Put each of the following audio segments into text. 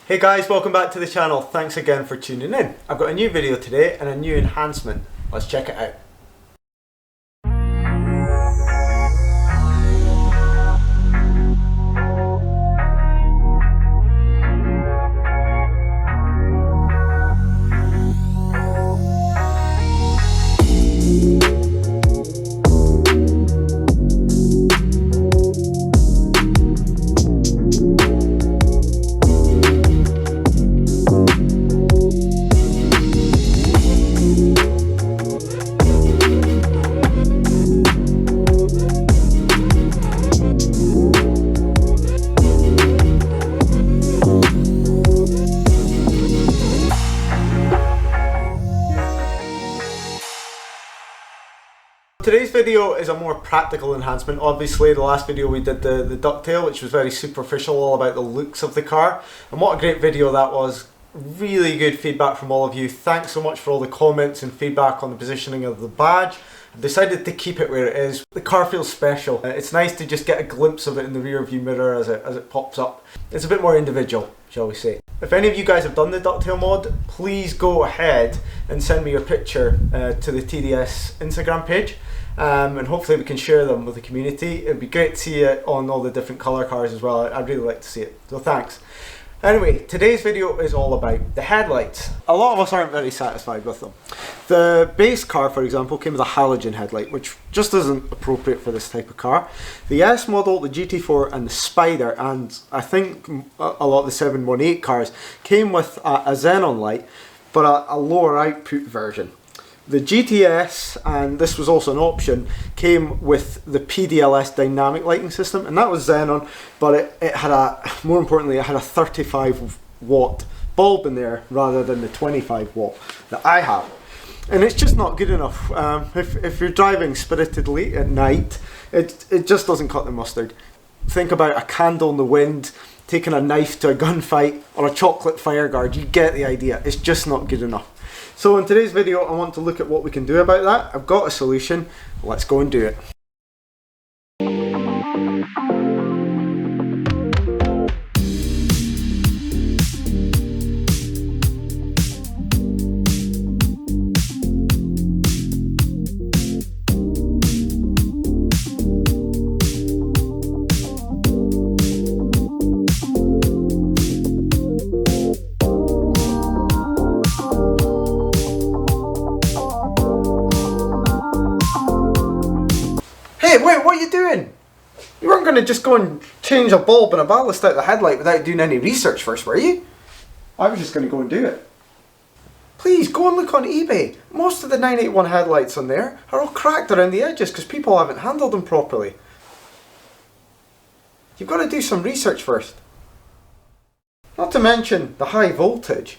Hey guys, welcome back to the channel. Thanks again for tuning in. I've got a new video today and a new enhancement. Let's check it out. Today's video is a more practical enhancement. Obviously the last video we did the ducktail, which was very superficial, all about the looks of the car, and what a great video that was. Really good feedback from all of you. Thanks so much for all the comments and feedback on the positioning of the badge. I've decided to keep it where it is. The car feels special. It's nice to just get a glimpse of it in the rear view mirror as it pops up. It's a bit more individual, shall we say. If any of you guys have done the ducktail mod, please go ahead and send me your picture to the TDS Instagram page. And hopefully we can share them with the community. It'd be great to see it on all the different colour cars as well. I'd really like to see it, so thanks. Anyway, today's video is all about the headlights. A lot of us aren't very satisfied with them. The base car, for example, came with a halogen headlight, which just isn't appropriate for this type of car. The S model, the GT4 and the Spyder, and I think a lot of the 718 cars came with a Xenon light, but a lower output version. The GTS, and this was also an option, came with the PDLS dynamic lighting system, and that was Xenon, but it had more importantly, it had a 35 watt bulb in there rather than the 25 watt that I have. And it's just not good enough. If you're driving spiritedly at night, it just doesn't cut the mustard. Think about a candle in the wind, taking a knife to a gunfight, or a chocolate fire guard. You get the idea. It's just not good enough. So in today's video, I want to look at what we can do about that. I've got a solution. Let's go and do it. Hey, wait, what are you doing? You weren't going to just go and change a bulb and a ballast out the headlight without doing any research first, were you? I was just going to go and do it. Please, go and look on eBay. Most of the 981 headlights on there are all cracked around the edges because people haven't handled them properly. You've got to do some research first. Not to mention the high voltage.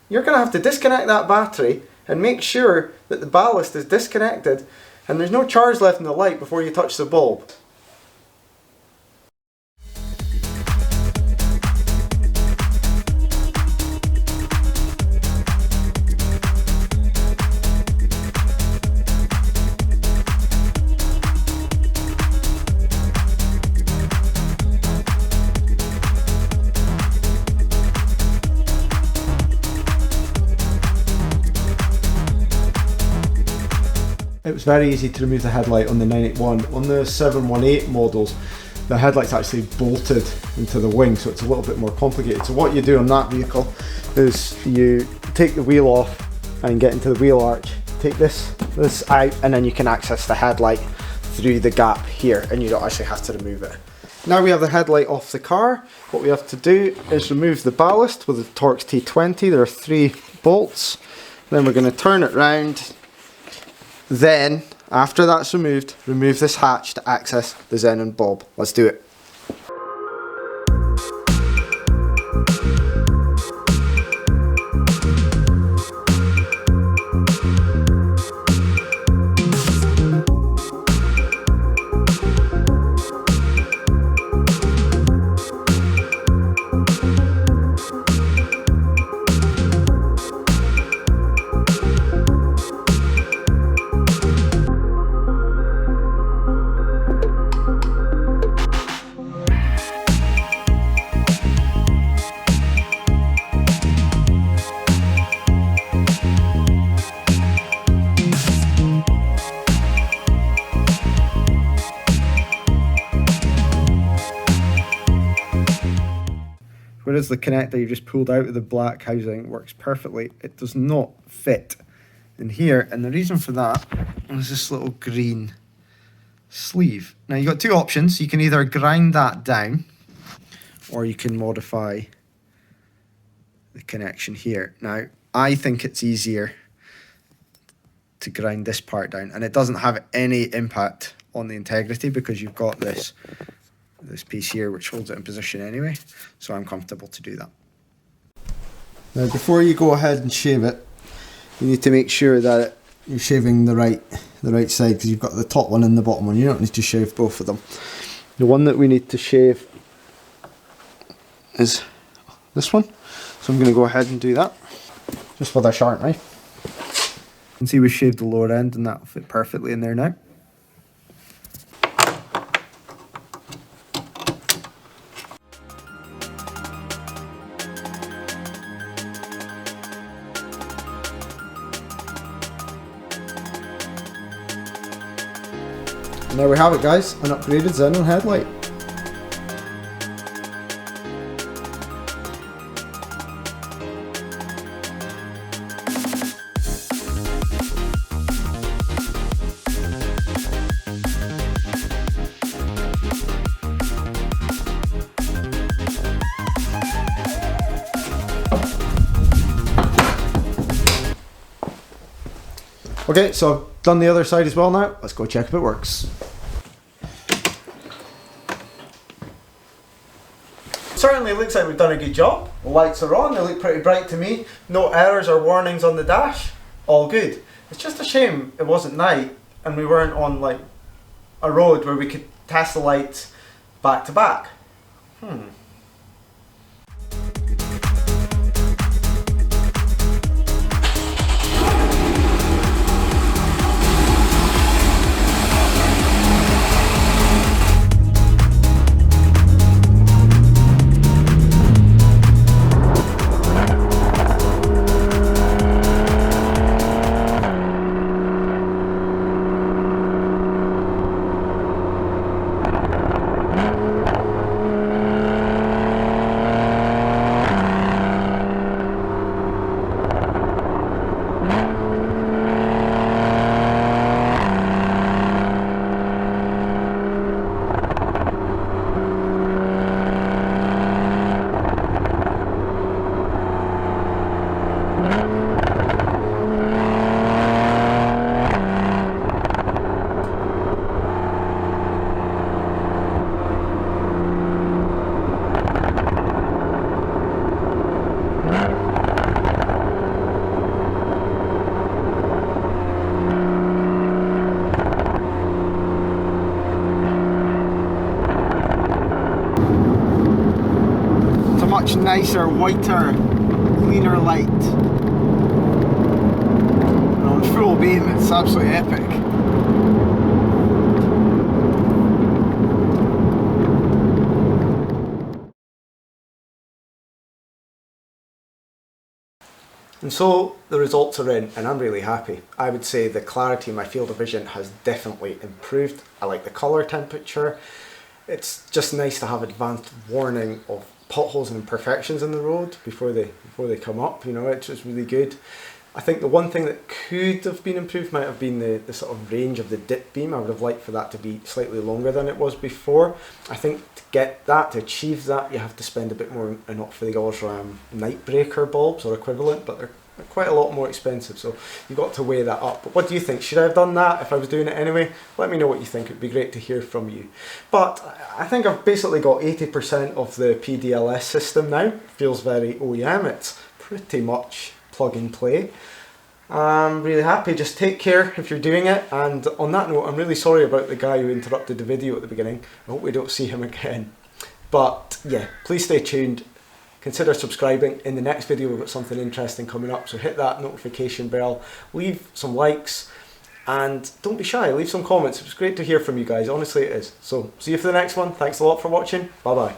You're going to have to disconnect that battery and make sure that the ballast is disconnected and there's no charge left in the light before you touch the bulb. It was very easy to remove the headlight on the 981. On the 718 models, the headlight's actually bolted into the wing, so it's a little bit more complicated. So what you do on that vehicle is you take the wheel off and get into the wheel arch, take this out, and then you can access the headlight through the gap here, and you don't actually have to remove it. Now we have the headlight off the car, what we have to do is remove the ballast with the Torx T20. There are 3 bolts. Then we're going to turn it round. Then, after that's removed, remove this hatch to access the Xenon bulb. Let's do it. whereas the connector you just pulled out of the black housing works perfectly, it does not fit in here, and the reason for that is this little green sleeve. Now you've got two options. You can either grind that down or you can modify the connection here. Now I think it's easier to grind this part down, and it doesn't have any impact on the integrity because you've got this piece here which holds it in position anyway, so I'm comfortable to do that. Now before you go ahead and shave it, you need to make sure that you're shaving the right side, because you've got the top one and the bottom one. You don't need to shave both of them. The one that we need to shave is this one, so I'm going to go ahead and do that just with a sharp knife. You can see we shaved the lower end and that'll fit perfectly in there now. And there we have it guys, an upgraded Xenon headlight. Okay, so I've done the other side as well now. Let's go check if it works. Certainly looks like we've done a good job. The lights are on, they look pretty bright to me. No errors or warnings on the dash. All good. It's just a shame it wasn't night and we weren't on like a road where we could test the lights back to back. Much nicer, whiter, cleaner light. And on full beam it's absolutely epic. And so the results are in and I'm really happy. I would say the clarity in my field of vision has definitely improved. I like the colour temperature. It's just nice to have advanced warning of potholes and imperfections in the road before they come up, you know, it's just really good. I think the one thing that could have been improved might have been the sort of range of the dip beam. I would have liked for that to be slightly longer than it was before. I think to get that, to achieve that, you have to spend a bit more in off-the-gauge night breaker bulbs or equivalent, but they're quite a lot more expensive, so you've got to weigh that up. But what do you think? Should I have done that if I was doing it anyway? Let me know what you think. It'd be great to hear from you. But I think I've basically got 80% of the PDLS system now. It feels very OEM. It's pretty much plug and play. I'm really happy. Just take care if you're doing it. And on that note, I'm really sorry about the guy who interrupted the video at the beginning. I hope we don't see him again. But yeah, please stay tuned. Consider subscribing. In the next video we've got something interesting coming up, so hit that notification bell, leave some likes, and don't be shy, leave some comments. It was great to hear from you guys, honestly it is. So see you for the next one. Thanks a lot for watching. Bye bye.